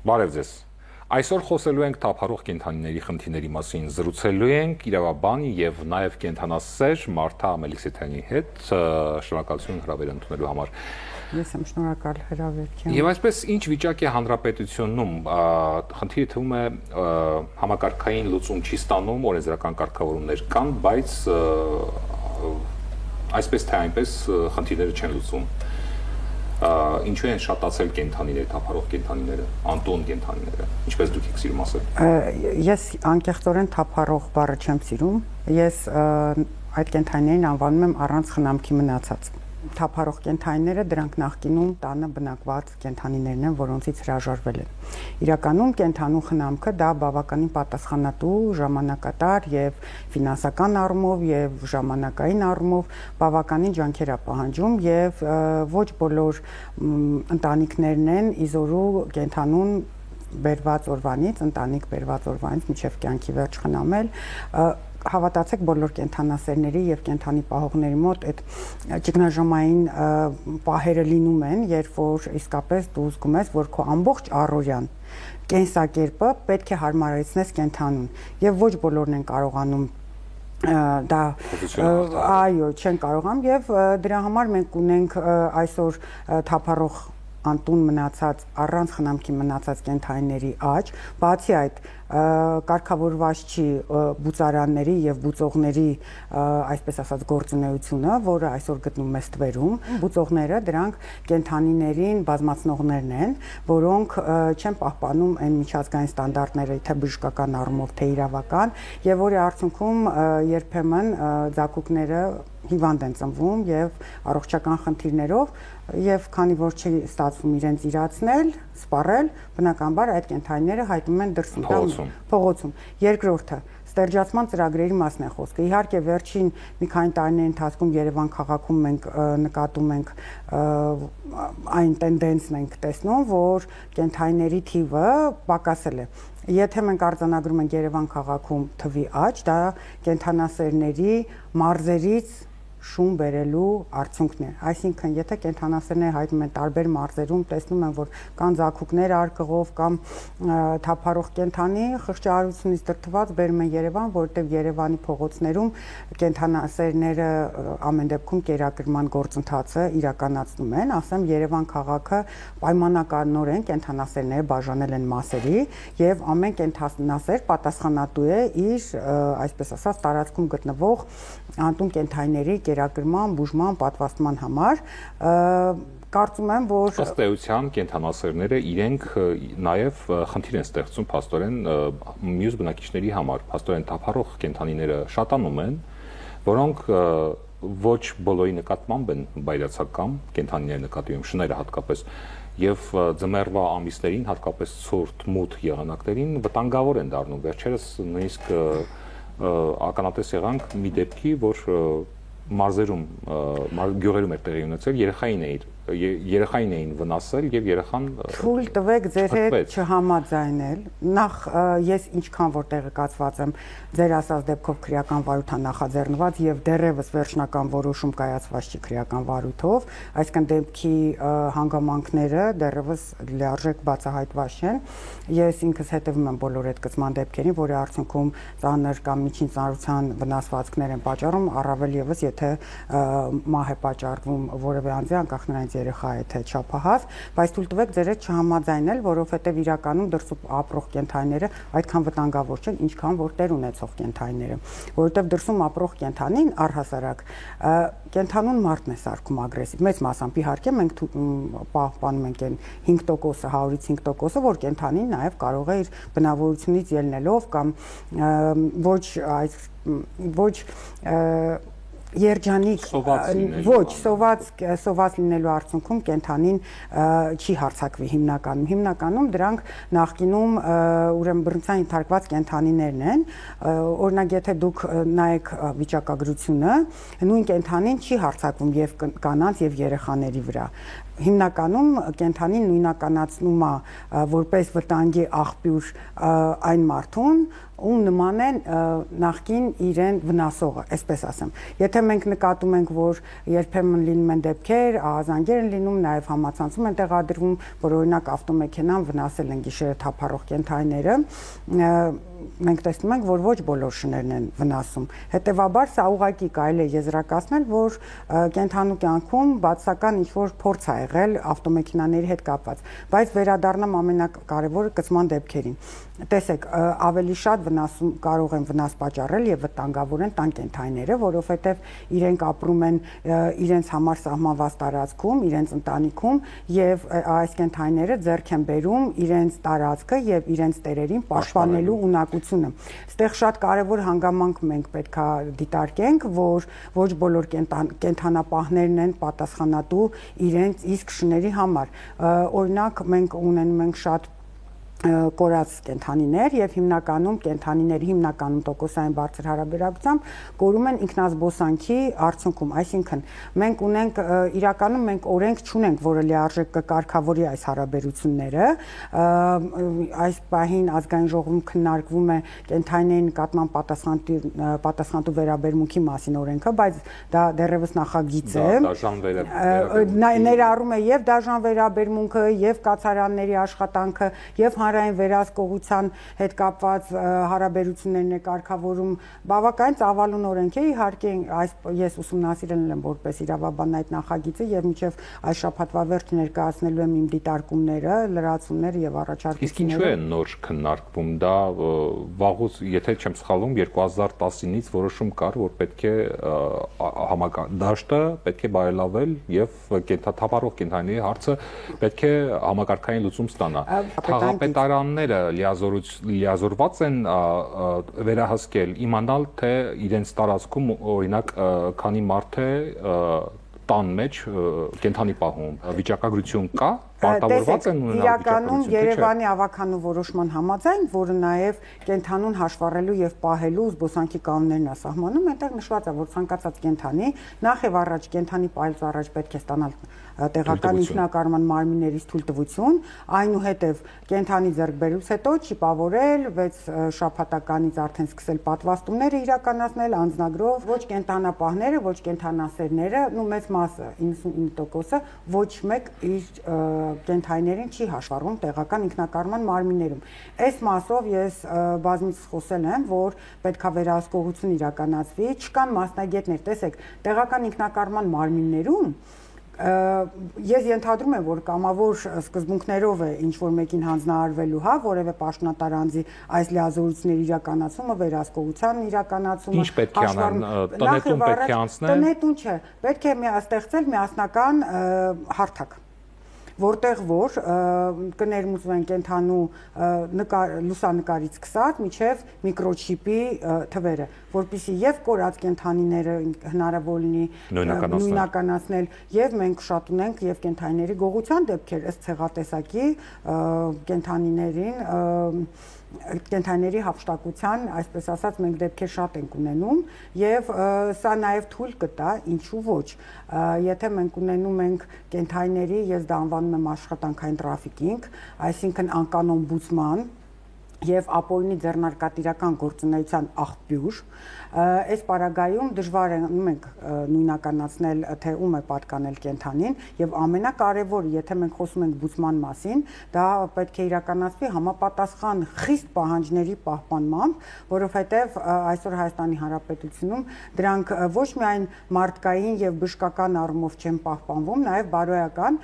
Բարև ձեզ։ Այսօր խոսելու ենք թափառող կենդանիների խնդիրների մասին, զրուցելու ենք իրավաբան եւ նաեւ կենդանասեր Մարթա Մելիքսեթյանի հետ, շնորհակալություն հրավեր ընդունելու համար։ Ես եմ շնորհակալ հրավերին։ Եվ այսպես ինչ վիճակ է հանրապետությունում, խնդիրը թվում է համակարգային լուծում չի ստանում, օրենսդրական կարգավորումներ կան, բայց այսպես թե այնպես խնդիրները չեն լուծում։ Ինչու են շատացել կենդանիները, թափառող կենդանիները, անտուն կենդանիները, ինչպես դուք եք սիրում ասել։ Ես անկեղծորեն թափառող բառը չեմ սիրում։ Ես այդ կենդանիներին անվանում եմ առանց խնամքի մնացած։ Թափառող կենդանիները դրանք նախկինում տանը բնակված կենդանիներն են, որոնցից հրաժարվել են։ Իրականում կենդանու խնամքը դա բավականին պատասխանատու, ժամանակատար եւ ֆինանսական առումով եւ ժամանակային առումով բավականին ջանքեր է պահանջում եւ ոչ բոլոր ընտանիքներն են իզորու կենդանուն բերված օրվանից, ընտանիք բերված օրվանից մինչեւ կյանքի վերջ խնամել։ Հավատացեք բոլոր կենդանասերների եւ կենդանի պահողների մոտ այդ ճգնաժամային պահերը լինում են, երբ որ իսկապես դու զգում ես, որ քո ամբողջ առօրյան կենսակերպը պետք է հարմարեցնես կենդանուն եւ ոչ բոլորն են կարողանում դա այո չեն կարողանում եւ դրա համար մենք ունենք այսօր թափառող անտուն մնացած առանց խնամքի մնացած կենդանիների աճ, բացի այդ կարգավորված չի բուծարանների եւ բուծողների այսպես ասած գործունեությունը, որը այսօր գտնվում է ստվերում։ Բուծողները դրանք կենդանիներին բազմացնողներն են, որոնք չեն պահպանում այն միջազգային ստանդարտները, թե բժշկական առումով, թե իրավական, եւ որի արդյունքում երբեմն ձակուկները հիվանդ են ծնվում եւ առողջական խնդիրներով եւ քանի որ չի ստացվում իրենց իրացնել, սպառել, բնականաբար այդ կենդանիները հայտնվում են դրսում, փողոցում։ Երկրորդը ստերջացման ծրագրերի մասն է խոսքը։ Իհարկե վերջին մի քանի տարիների ընթացքում Երևան քաղաքում մենք նկատում ենք այն տենդենսն ենք տեսնում, որ կենդանիների թիվը պակասել է։ Եթե մենք արձանագրում ենք Երևան քաղաքում թվի աճ, դա կենդանասերների մարզերից շուն բերելու արդյունքն է։ Այսինքն, եթե կենդանասերները հայտնվում են տարբեր մարզերում, տեսնում են, որ կան ձակուկներ արկղով կամ թափառող կենդանի, խղճահարությունից դրդված բերում են Երևան, որովհետև Երևանի փողոցներում կենդանասերները ամեն դեպքում կերակրման գործընթացը իրականացնում են, ասեմ Երևան քաղաքը պայմանականորեն կենդանասերները բաժանել են մասերի եւ ամեն կենդանասեր պատասխանատու է իր, այսպես ասած, տարածքում գտնվող անտուն կենդանիների կերակրման, բուժման, պատվաստման համար կարծում եմ, որ ըստ էության կենդանասերները իրենք նաև խնդիր են ստեղծում փաստորեն մյուս բնակիչների համար, փաստորեն թափառող կենդանիները շատանում են, որոնք ոչ բոլորի նկատմամբ են բայրացակամ կենդանիների նկատի շները հատկապես եւ ձմեռվա ամիսներին հատկապես ցուրտ մութ եղանակներին վտանգավոր են դառնում վերջերս նույնիսկ ականատես եղանք մի դեպքի, որ մարզերում, գյուղերում էր տեղի ունեցել, երեխային էին վնասել եւ երեխան թույլ տվեք ձեր հետ չհամաձայնել։ Նախ ես ինչքան որ տեղեկացված եմ, ձեր ասած դեպքով քրեական վարույթ է նախաձեռնված եւ դեռևս վերջնական որոշում կայացված չի քրեական վարույթով, այսինքն դեպքի հանգամանքները դեռևս լիարժեք բացահայտված չեն։ Ես ինքս հետևում եմ բոլոր այդ կցման դեպքերին, որի արդյունքում ծանր կամ միջին ծանրության վնասվածքներ են պատճառում, առավել եւս եթե մահ է պատճառվում որևէ անձի, անկախ նրանից երեխա է թե չափահաս, բայց թույլ տվեք ձեր հետ չհամաձայնել, որովհետև իրականում դրսում ապրող կենդանիները այդքան վտանգավոր չեն, ինչքան որ տեր ունեցող կենդանիները, որովհետև դրսում ապրող կենդանին առհասարակ կենդանուն մարդն է սարքում ագրեսիվ, մեծ մասամբ իհարկե մենք պահպանում ենք այն 5%-ը, 100-ից 5%-ը, որ կենդանին նաև կարող է իր բնավորությունից ելնելով կամ ոչ երջանիկ ոչ սոված լինելու արդյունքում կենդանին չի հարձակվի հիմնականում դրանք նախկինում ուրեմն բռնցքային ենթարկված կենդանիներն են օրինակ եթե դուք նայեք վիճակագրությունը նույն կենդանին չի հարձակվում եւ կանանց եւ երեխաների վրա հիմնականում կենթանին նույնականացնում է որպես վտանգի աղբյուր այն մարդուն, ում նման են նախկին իրեն վնասողը, այսպես ասեմ։ Եթե մենք նկատում ենք, որ երբեմն լինում են դեպքեր, ահազանգեր են լինում, նաև համացանցում են տեղադրվում, որ օրինակ ավտոմեքենան վնասել են գիշերը թափառող կենթանիները, մենք տեսնում ենք, որ ոչ բոլոր շներն են վնասում։ Հետևաբար սա ուղղակի կարելի է եզրակացնել, որ կենթանու կյանքում բացասական ինչ-որ փորձ ա եղել ավտոմեքենաների հետ կապված, բայց վերադառնամ ամենակարևորը կծման դեպքերին։ Տեսեք, ավելի շատ վնասում կարող են վնաս պատճառել եւ վտանգավոր են տան կենթանիները, որովհետեւ իրենք ապրում են իրենց համար սահմանված տարածքում, իրենց ընտանիքում եւ այս կենթանիները ձեռք են բերում իրենց տարածքը եւ իրենց տերերին պաշտպանելու ունակությունը։ Այստեղ շատ կարևոր հանգամանք մենք պետքա դիտարկենք, որ ոչ բոլոր կենթանապահներն են պատասխանատու իրենց իսկ շների համար։ Օրինակ մենք ունենում ենք շատ կորած կենթանիներ եւ հիմնականում կենթանիների հիմնականում տոկոսային բարձր հարաբերակցությամբ կորում են ինքնազբոսանքի արդյունքում, այսինքն մենք ունենք իրականում մենք օրենք չունենք, որը լիարժեք կկարգավորի այս հարաբերությունները, այս պահին ազգային ժողովում քննարկվում է կենթանիների նկատմամբ պատասխանատու վերաբերմունքի մասին օրենքը, բայց դա դեռևս նախագիծ է, ներառում է եւ դաժան վերաբերմունքը, եւ կացարանների աշխատանքը, եւ հանրային վերահսկողության հետ կապված հարաբերություններն է կարգավորում բավական ծավալուն օրենք է, իհարկե ես ուսումնասիրել եմ որպես իրավաբան այդ նախագիծը եւ մինչեւ այս շաբաթվա վերջը ներկայացնելու եմ իմ դիտարկումները, լրացումները եւ առաջարկությունները։ Իսկ ինչու է նոր քննարկվում դա վաղուց, եթե չեմ սխալվում, 2019-ից որոշում կար, որ պետք է դաշտը պետք է բարելավել եւ թափառող կենթանիների հարցը պետք է համակարգային լուծում ստանա։ Տարանները լիազորված են վերահսկել, իմանալ, թե իրենց տարածքում օրինակ քանի մարդ է տան մեջ կենթանի պահում, վիճակագրություն կա, պարտավորված են ունենալ իրականում Երևանի ավականու որոշման համաձայն, որը նաև կենթանուն հաշվառելու եւ պահելու զբոսանքի կանոններն է սահմանում, այնտեղ նշված է, որ ցանկացած կենթանի նախ եւ առաջ կենթանի պահելուց առաջ պետք է ստանալ տեղական ինքնակառավարման մարմիններից թույլտվություն, այնուհետև կենթանի ձեռքբերումից հետո չիպավորել 6 շաբաթականից արդեն սկսել պատվաստումները իրականացնել անձնագրով, ոչ կենթանապահները, ոչ կենթանասերները, մեծ մասը 99%-ը ոչ մեկ իր կենթանիներին չի հաշվառվում տեղական ինքնակառավարման մարմիններում։ Այս մասով ես բազմիցս խոսել եմ, որ պետքա վերահսկողություն իրականացվի, չկան մասնագետներ, տեսեք, տեղական ինքնակառավարման մարմիններում ես ենթադրում եմ, որ կամավոր սկզբունքներով է ինչ-որ մեկին հանձնարարվելու, որևէ պաշտոնատար անձի այս լիազորությունների իրականացումը, վերահսկողության իրականացումը։ Ինչ պետք է անեն, տնետուն պետք է անցնել։ Տնետուն չէ, պետք է ստեղծել միասնական հարթակ, որտեղ որ կներմուծվեն կենթանու լուսանկարից սկսած մինչև միկրոչիպի թվերը, որպեսզի եւ կորած կենթանիները հնարավոր լինի նույնականացնել եւ մենք շատ ունենք եւ կենթանիների գողության դեպքեր ըստ ցեղատեսակի կենթանիների հափշտակության, այսպես ասած, մենք դեպքեր շատ ենք ունենում եւ սա նաեւ թույլ կտա, ինչու ոչ, եթե մենք ունենում ենք կենթանիների, ես դա անվանում եմ աշխատանքային տրաֆիկինգ, այսինքն անկանոն բուծման եւ ապօրինի ձեռնարկատիրական գործունեության աղբյուր, այս պարագայում դժվար է մենք նույնականացնել, թե ում է պատկանել կենթանին եւ ամենակարևորը, եթե մենք խոսում ենք բուծման մասին, դա պետք է իրականացվի համապատասխան խիստ պահանջների պահպանմամբ, որովհետեւ այսօր Հայաստանի Հանրապետությունում դրանք ոչ միայն մարդկային եւ բժշկական առումով չեն պահպանվում, նաեւ բարոյական,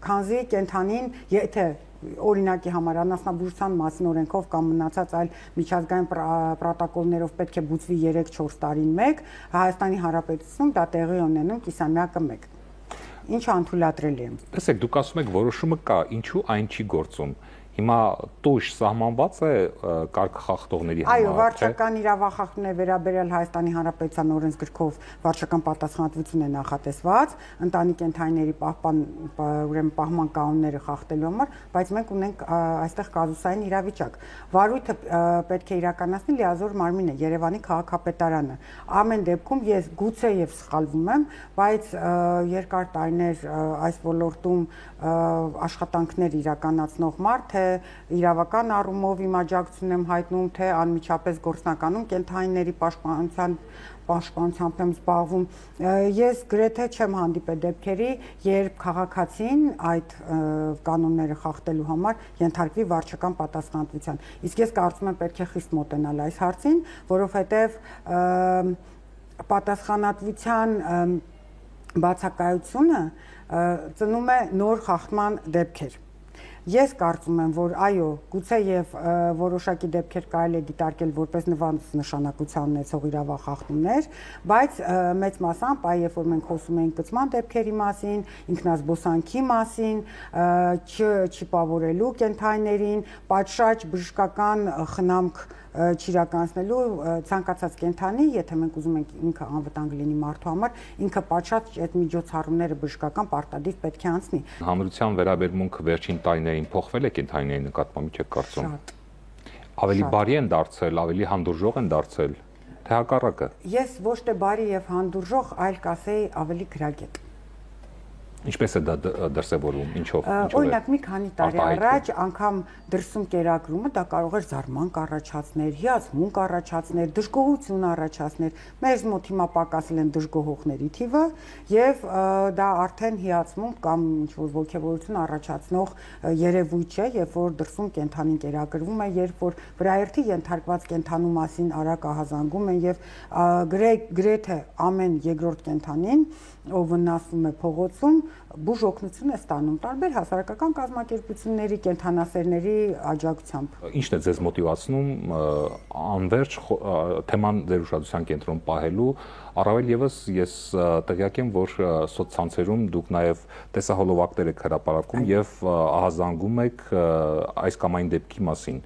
քանզի կենթանին, եթե օրինակի համար անասնաբուժության մասին օրենքով կամ մնացած այլ միջազգային պրոտոկոլներով պետք է բուծվի 3-4 տարին մեկ, Հայաստանի Հանրապետությունում դա տեղի ունենում կիսամյակը մեկ։ Ինչը անթույլատրելի է։ Տեսեք, դուք ասում եք որոշումը կա, ինչու այն չի գործում։ Հիմա տույժ սահմանված է կարգախախտողների համար։ Այո, վարչական իրավախախտումներ վերաբերյալ Հայաստանի Հանրապետության օրենսգրքով վարչական պատասխանատվություն է նախատեսված ընտանի կենդանիների պահման կանոնները խախտելու համար, բայց մենք ունենք այստեղ կազուսային իրավիճակ։ Վարույթը պետք է իրականացնի լիազոր մարմինը, Երևանի քաղաքապետարանը։ Ամեն դեպքում ես գուցե եւ սխալվում եմ, բայց երկար տարիներ այս ոլորտում աշխատանքներ իրականացնող մարդ, թե իրավական առումով իմ աջակցությունն եմ հայտնում, թե անմիջապես գործնականում կենդանիների պաշտպանությամբ եմ զբաղվում։ Ես գրեթե չեմ հանդիպել դեպքերի, երբ քաղաքացին այդ կանոնները խախտելու համար ենթարկվի վարչական պատասխանատվության։ Իսկ ես կարծում եմ պետք է խիստ մոտենալ այս հարցին, որովհետև պատասխանատվության բացակայությունը ծնում է նոր խախտման դեպքեր։ Ես կարծում եմ, որ այո, գուցե եւ որոշակի դեպքեր կարելի է դիտարկել որպես նվազած նշանակության ունեցող իրավախախտումներ, բայց մեծ մասամբ այ երբ որ մենք խոսում ենք կծման դեպքերի մասին, ինքնազբոսանքի մասին, չպավորելու կենդանիներին, պատշաճ բժշկական խնամք չիրականացնելու ցանկացած կենդանի, եթե մենք ուզում ենք ինքը անվտանգ լինի մարդու համար, ինքը պատշաճ այդ միջոցառումները բժշկական պարտադիր պետք է անցնի։ Հանրության վերաբերմունքը վերջին տարիներին փոխվել է կենդանիների նկատմամբ, ինչ կարծում։ Ավելի բարի են դարձել, ավելի հանդուրժող են դարձել, թե հակառակը։ Ես ոչ թե բարի եւ հանդուրժող, այլ կասեի ավելի գրագետ։ Ինչպես է դա դրսևորվում, ինչով։ Օրինակ մի քանի տարի առաջ անգամ դրսում կերակրումը դա կարող էր զարմանք առաջացնել, հիացմունք առաջացնել, դժգոհություն առաջացնել։ Մեզ մոտ հիմա պակասել են դժգոհողների թիվը եւ դա արդեն հիացմունք կամ ինչ-որ ոգևորություն առաջացնող երևույթ չէ, երբ որ դրսում կենդանին կերակրվում է, երբ որ վրաերթի ենթարկված կենդանու մասին արագ ահազանգում են եւ գրեթե ամեն երկրորդ կենդանին, ով վնասվում է փողոցում, բուժ օգնություն է ստանում տարբեր հասարակական կազմակերպությունների, կենդանասերների աջակցությամբ։ Ինչն է ձեզ մոտիվացնում անverջ թեման ձեր ուշադրության կենտրոնում պահելու, առավել եւս ես տեղյակ եմ, որ սոցցանցերում դուք նաեւ տեսահոլովակներ եք հրապարակում եւ ահազանգում եք այս կամ այն դեպքի մասին։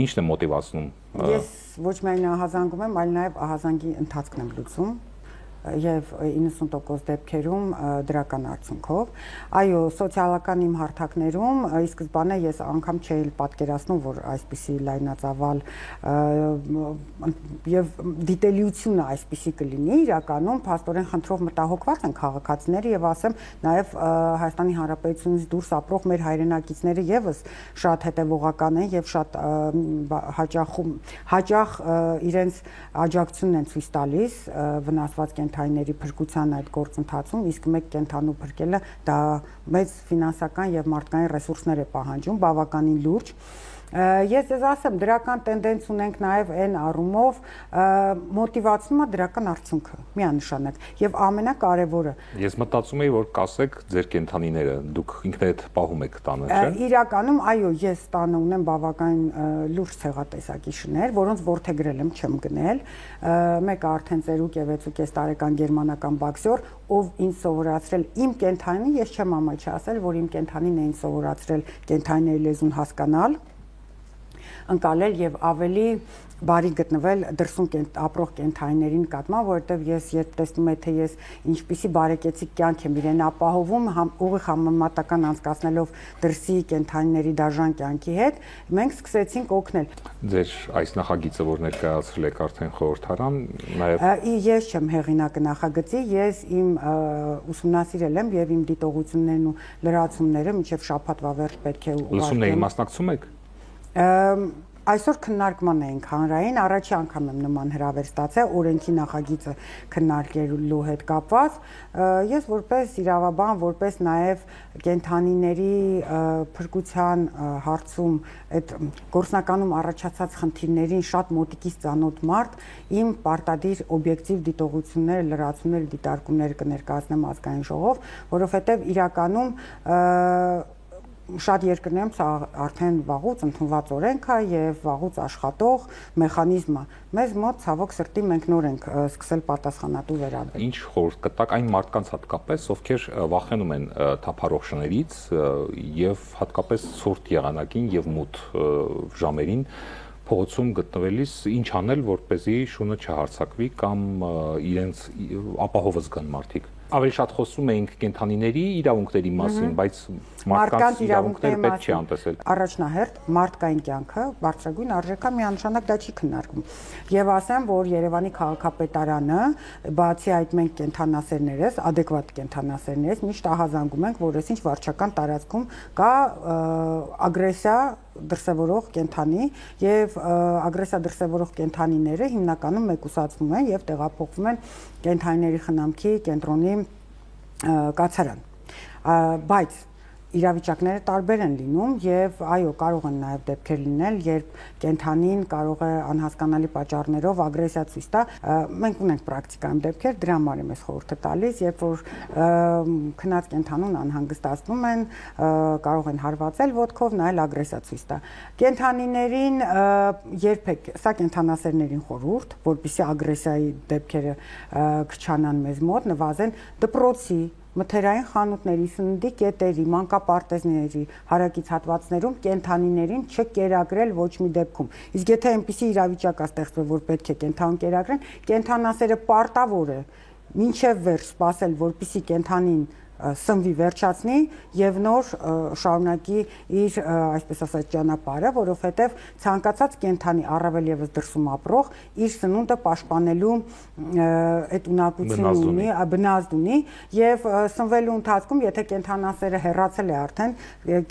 Ինչն է մոտիվացնում։ Ես ոչ միայն ահազանգում եմ, այլ նաեւ ահազանգի ընթացքն եմ լուծում եւ 90% դեպքերում դրական արդյունքով։ Այո, սոցիալական իմ հարթակներում ի սկզբանե ես անգամ չէի պատկերացնում, որ այսպիսի լայնածավալ եւ դիտելիությունը այսպիսի կլինի, իրականում փաստորեն խնդրով մտահոգված են քաղաքացիները եւ ասեմ նաեւ Հայաստանի Հանրապետությունից դուրս ապրող մեր հայրենակիցները եւս շատ հետեւողական են եւ շատ հաճախ իրենց աջակցությունն են ցույց տալիս վնասված կենդանիների փրկության այդ գործընթացում, իսկ մեկ կենդանու փրկելը դա մեծ ֆինանսական եւ մարդկային ռեսուրսներ է պահանջում, բավականին լուրջ։ Ես ձեզ ասեմ, դրական տենդենս ունենք նաև այն առումով մոտիվացնումը դրական արդյունքը, միանշանակ, եւ ամենակարևորը։ Ես մտածում եի, որ կասեք ձեր կենդանիները, դուք ինքներդ պահում եք տանը, չէ՞։ Իրականում, այո, ես տանը ունեմ բավական լուրջ ցեղատեսակի շներ, որոնց որդեգրել եմ, չեմ գնել։ Մեկը արդեն ծերուկ է 6.5 տարեկան գերմանական բոքսեր, ով ինձ սովորացրել իմ կենդանին, ես չեմ ամաչացել, որ իմ կենդանին է ինձ սովորացրել կենդանիների լեզուն հասկանալ, ընկալել եւ ավելի բարի գտնվել դրսում ապրող կենդանիների նկատմամբ, որովհետեւ ես երբ տեսնում եմ, թե ես ինչպիսի բարեկեցիկ կյանք եմ իրեն ապահովում, ուղիղ համեմատական անցկացնելով դրսի կենդանիների դաժան կյանքի հետ, մենք սկսեցինք օգնել։ Ձեր այս նախագիծը, որ ներկայացրել եք արդեն խորհրդարան, նաեւ ես չեմ հեղինակը նախագծի, ես իմ ուսումնասիրել եմ եւ իմ դիտողություններն ու լրացումները մինչեւ շաբաթվա վերջ պետք է ուղարկեմ։ Լսումների մասնակցում եք։ Այսօր քննարկման էինք հանրային, առաջի անգամ եմ նման հրավեր ստացել օրենքի նախագիծը քննարկելու հետ կապված։ Ես որպես իրավաբան, որպես նաև կենդանիների փրկության հարցում այդ գործնականում առաջացած խնդիրներին շատ մոտիկից ծանոթ մարդ, իմ պարտադիր օբյեկտիվ դիտողությունները, լրացումները, դիտարկումները կներկայացնեմ ազգային ժողով, որովհետև իրականում շատ երկրներում սա արդեն վաղուց ընդունված օրենք է եւ վաղուց աշխատող մեխանիզմ է։ Մեզ մոտ ցավոք սրտի մենք նոր ենք սկսել պատասխանատու վերաբերել։ Ինչ խորհուրդ կտակ այն մարդկանց հատկապես, ովքեր վախենում են թափառող շներից եւ հատկապես ցուրտ եղանակին եւ մութ ժամերին փողոցում գտնվելիս ինչ անել, որպեսզի շունը չհարցակվի կամ իրենց ապահով զգան մարդիկ։ Ավելի շատ խոսում էինք կենդանիների իրավունքների մասին, բայց մարդկանց իրավունքները պետք չի անտեսել։ Առաջնահերթ մարդկային կյանքը բարձրագույն արժեքա միանշանակ դա չի քննարկվում։ Եվ ասեմ, որ Երևանի քաղաքապետարանը, բացի այդ մենք կենդանասերներս, adekvat կենդանասերներս միշտ ահազանգում ենք, որ այսինչ վարչական տարածքում կա ագրեսիա դրսևորող կենդանի եւ ագրեսիա դրսևորող կենդանիները հիմնականում մեկուսացվում են եւ տեղափոխվում են կենդանիների խնամքի կենտրոնի կացարան, բայց իրավիճակները տարբեր են լինում եւ այո կարող են նաեւ դեպքեր լինել, երբ կենդանին կարող է անհասկանալի պատճառներով ագրեսիա ցույց տա։ Մենք ունենք պրակտիկայում դեպքեր, դրա համար եմ ես խորհուրդ տալիս, երբ որ քնած կենդանուն անհանգստացնում են, կարող են հարվածել ոտքով, նայել ագրեսիա ցույց տա։ Կենդանիներին երբեք, սա կենդանասերներին խորհուրդ, որպեսզի ագրեսիայի դեպքերը քչանան մեզ մոտ, նվազեն դպրոցի մթերային խանութների, սննդի կետերի, մանկապարտեզների, հարակից հատվածներում կենդանիներին չկերակրել ոչ մի դեպքում։ Իսկ եթե այնպիսի իրավիճակ է ստեղծվել, որ պետք է կենդան կերակրեն, կենդանասերը պարտավոր է մինչև վերջ սպասել, որպեսզի կենդանին սնվի վերջացնի եւ նոր շարունակի իր այսպես ասած ճանապարհը, որովհետեւ ցանկացած կենդանի առավել եւս դրսում ապրող իր սնունդը պաշտպանելու այդ ունակություն ունի, բնազդ ունի եւ սնվելու ընթացքում եթե կենդանասերը հեռացել է արդեն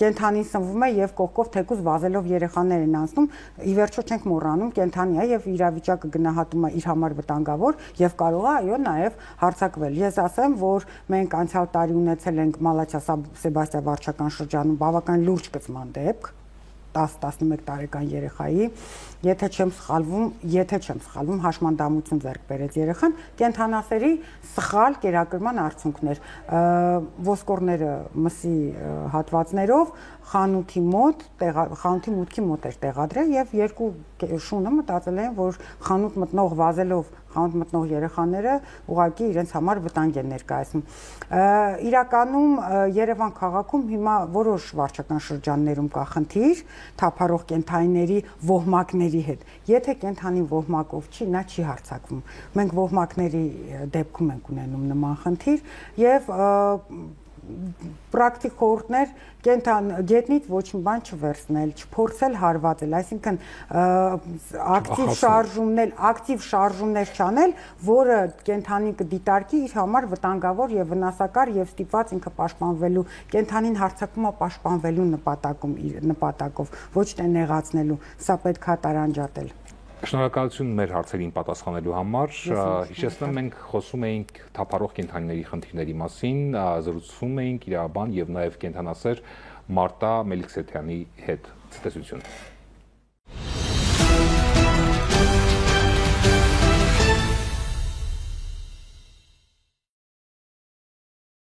կենդանին սնվում է եւ կողքով թեկուզ վազելով երեխաներ են անցնում, ի վերջո չենք մոռանում կենդանի է եւ իրավիճակը գնահատում է իր համար վտանգավոր եւ կարող է այո նաեւ հարձակվել։ Ես ասեմ, որ մենք անցյալ տարի ունեցել ենք Մալաթիա Սեբաստիա վարչական շրջանում բավական լուրջ կծման դեպք 10-11 տարեկան երեխայի, եթե չեմ սխալվում, հաշմանդամություն ձեռք բերեց երեխան, կենդանասերի սխալ կերակրման արդյունքներ, ոսկորները մսի հատվածներով խանութի մուտքի մոտ էր տեղադրել եւ երկու շունը մտածել են, որ խանութ մտնող վազելով խանութ մտնող երեխաները ուղղակի իրենց համար վտանգ են ներկայացնում։ Իրականում Երևան քաղաքում հիմա որոշ վարչական շրջաններում կա խնդիր թափառող կենդանիների ոհմակների հետ։ Եթե կենդանին ոհմակով չի, նա չի հարձակվում։ Մենք ոհմակների դեպքում ենք ունենում նման խնդիր եւ պրակտիկ խորհուրդներ գետնից ոչ մի բան չվերցնել, չփորձել հարվածել, այսինքն ակտիվ շարժումներ չանել, որը կենդանին կդիտարկի իր համար վտանգավոր եւ վնասակար եւ ստիպված ինքը պաշտպանվելու, կենդանին հարձակումը պաշտպանվելու նպատակով, ոչ թե նեղացնելու, սա պետք է տարանջատել։ Շնորհակալություն մեր հարցերին պատասխանելու համար։ Հիշեցնեմ, մենք խոսում էինք թափառող կենդանիների խնդիրների մասին, զրուցում էինք իրավաբան եւ նաեւ կենդանասեր Մարտա Մելիքսեթյանի հետ։ Ցտեսություն։